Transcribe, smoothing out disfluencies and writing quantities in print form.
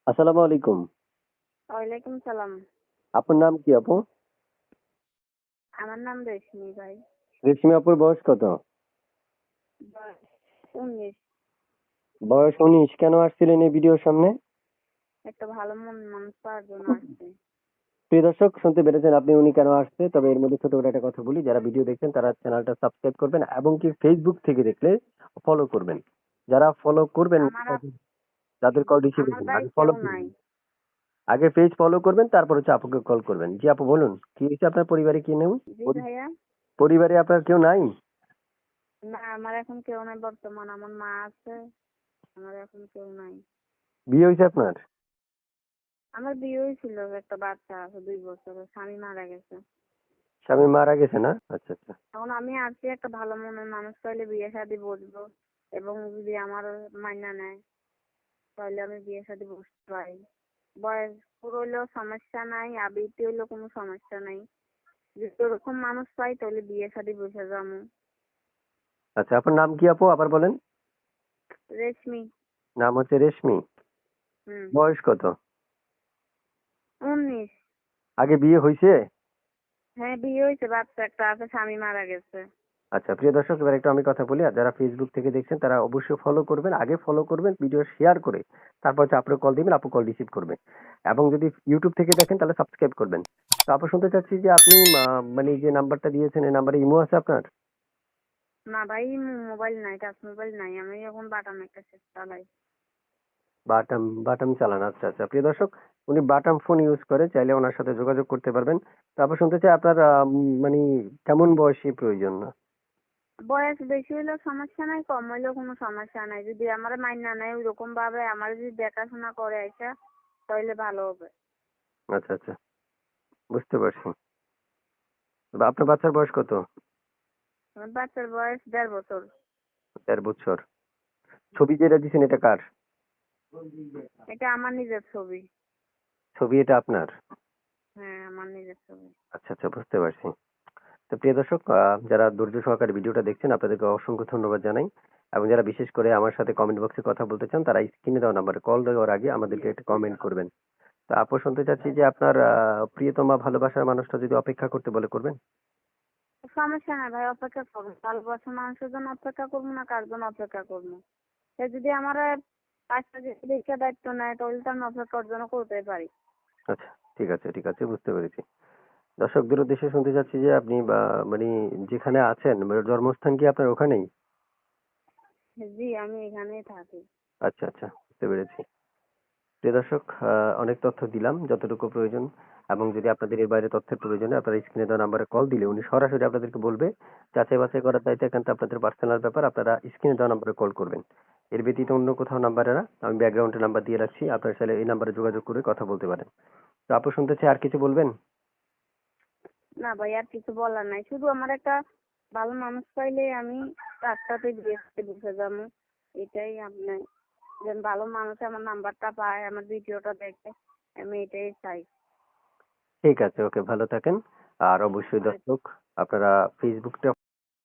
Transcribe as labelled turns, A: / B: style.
A: আসসালামু আলাইকুম।
B: ওয়ালাইকুম সালাম।
A: আপনার নাম কি আপু?
B: আমার নাম রেশমি ভাই।
A: রেশমি আপুর বয়স কত?
B: বয়স 19।
A: বয়স 19। কেন আসছিলেন এই ভিডিওর সামনে?
B: একটা ভালো মন মানুষ পাওয়ার জন্য আসছে।
A: প্রিয় দর্শক, শুনতে পেরেছেন আপনি উনি কেন আসছে। তবে এর মধ্যে ছোট করে একটা কথা বলি, যারা ভিডিও দেখছেন তারা চ্যানেলটা সাবস্ক্রাইব করবেন এবং কি ফেসবুক থেকে দেখলে ফলো করবেন। যারা ফলো করবেন
B: আমার
A: তাদের কল রিসিভ
B: আমার
A: করবেন,
B: ভাই
A: আগে ফলো
B: কেউ নাই।
A: করবেন। আগে পেজ ফলো করবেন, তারপর হচ্ছে আপুকে কল করবেন। জি আপু বলুন, কি হয়েছে আপনার পরিবারে কি নেই?
B: জি ভাইয়া।
A: পরিবারে আপনার কেউ নাই?
B: না, আমার এখন কেউ নাই বর্তমান। আমার মা আছে। আমার এখন কেউ নাই।
A: বিয়ে হয়েছে আপনার?
B: আমার বিয়ে হয়েছিল, একটা বাচ্চা আছে 2 বছরের। স্বামী মারা গেছে।
A: স্বামী মারা গেছে না? আচ্ছা আচ্ছা।
B: এখন আমি আসছি একটা ভালো মনের মানুষ পাইলে বিয়ে শাদী বসবো, এবং যদি আমার মাইনা নেয় তাহলে আমি বিয়ে শাদী বসতে পারি। বয়স পুরো হইলেও সমস্যা নাই, আবৃত্তি হইলেও কোনো সমস্যা নাই। যদি ওরকম মানুষ পাই তাহলে বিয়ে শাদী বসে যাবো।
A: আচ্ছা, আপনার নাম কি আপু আবার বলেন?
B: রেশমি।
A: নাম হচ্ছে রেশমি।
B: হুম।
A: বয়স কত?
B: 19।
A: আগে বিয়ে হয়েছে?
B: হ্যাঁ, বিয়ে হয়েছে, বাচ্চা একটা আছে, স্বামী মারা গেছে।
A: আচ্ছা প্রিয় দর্শক, এবার একটু আমি কথা বলি। আর যারা ফেসবুক থেকে দেখছেন তারা অবশ্যই ফলো করবেন, আগে ফলো করবেন, ভিডিও শেয়ার করে তারপর হচ্ছে আপনি কল দিবেন, আপু কল রিসিভ করবে। এবং যদি ইউটিউব থেকে দেখেন তাহলে সাবস্ক্রাইব করবেন। তো আপু শুনতে চাচ্ছি যে আপনি মানে যে নাম্বারটা দিয়েছেন এই নাম্বারে ইমো আছে আপনার?
B: না ভাই, মোবাইল নাই, টাচ মোবাইল নাই। আমি এখন বাটাম একটা সেট চালাই।
A: বাটাম বাটাম চালান, আচ্ছা আচ্ছা। প্রিয় দর্শক, উনি বাটাম ফোন ইউজ করে, চাইলে ওনার সাথে যোগাযোগ করতে পারবেন। তারপর শুনতে চাই আপনার মানে কেমন বয়সী প্রয়োজন? না
B: বয়স বেশি হইলেও সমস্যা নাই, কম হইলেও কোনো সমস্যা নাই। যদি আমার মাইনা নেয় ওইরকম ভাবে আমার যদি দেখাশোনা করে আইসা তাহলে ভালো হবে।
A: আচ্ছা আচ্ছা, বুঝতে পারছি। তবে আপনার বাচ্চার বয়স কত?
B: আমার বাচ্চার বয়স 1.5 বছর।
A: 1.5 বছর। ছবি যেটা দিছেন এটা কার?
B: এটা আমার নিজের ছবি।
A: ছবি এটা আপনার?
B: হ্যাঁ, আমার নিজের ছবি।
A: আচ্ছা আচ্ছা, বুঝতে পারছি। তো প্রিয় দর্শক, যারা ধৈর্য সহকারে ভিডিওটা দেখছেন আপনাদেরকে অসংখ্য ধন্যবাদ জানাই। এবং যারা বিশেষ করে আমার সাথে কমেন্ট বক্সে কথা বলতে চান তারা স্ক্রিনে দেওয়া নাম্বারে কল দেওয়ার আগে আমাদেরকে একটা কমেন্ট করবেন। তো আপু শুনতে চাচ্ছি যে আপনার প্রিয়তমা ভালোবাসার মানুষটা যদি অপেক্ষা করতে বলে করবেন?
B: সমস্যা নাই ভাই, অপেক্ষা করবো। ভালোবাসার মানুষের জন্য অপেক্ষা করবো না, কার জন্য অপেক্ষা করবো? সে যদি আমার কাজটা দেখে দায়িত্ব নেয় তাহলে তো আমি অপেক্ষা ওর জন্য করতেই পারি।
A: আচ্ছা, ঠিক আছে ঠিক আছে, বুঝতে পেরেছি। দর্শকদের উদ্দেশ্যে শুনতে চাচ্ছি যে আপনি মানে যেখানে আছেন মানে জন্মস্থান কি আপনার ওখানেই?
B: জি, আমি এখানেই থাকি।
A: আচ্ছা আচ্ছা, বুঝতে পেরেছি। প্রিয় দর্শক, অনেক তথ্য দিলাম যতটুকু প্রয়োজন। এবং যদি আপনাদের এর বাইরে তথ্যের প্রয়োজন হয় আপনারা স্ক্রিনে দেওয়া নাম্বারে কল দিলে উনি সরাসরি আপনাদেরকে বলবে। যাচাই বাছাই করার দায়িত্ব একান্ত আপনাদের পার্সোনাল ব্যাপার, আপনারা স্ক্রিনে দেওয়া নাম্বারে কল করবেন। এর ব্যতীত অন্য কোথাও নাম্বারে না, আমি ব্যাকগ্রাউন্ডে নাম্বার দিয়ে রাখছি, আপনারা চাইলে এই নাম্বারে যোগাযোগ করে কথা বলতে পারেন। তো আপু শুনতে চাই আর কিছু বলবেন?
B: না ভাই, আর কিছু বলার নাই। শুধু আমার একটা ভালো মানুষ পাইলে আমি রাস্তাতে বিয়ে করতে বসে যাবো। এটাই আপনার, যেন ভালো মানুষ আমার নাম্বারটা পায়, আমার ভিডিওটা দেখে, আমি এটাই চাই।
A: ঠিক আছে, ওকে, ভালো থাকেন। আর অবশ্যই দর্শক, আপনারা ফেসবুকটা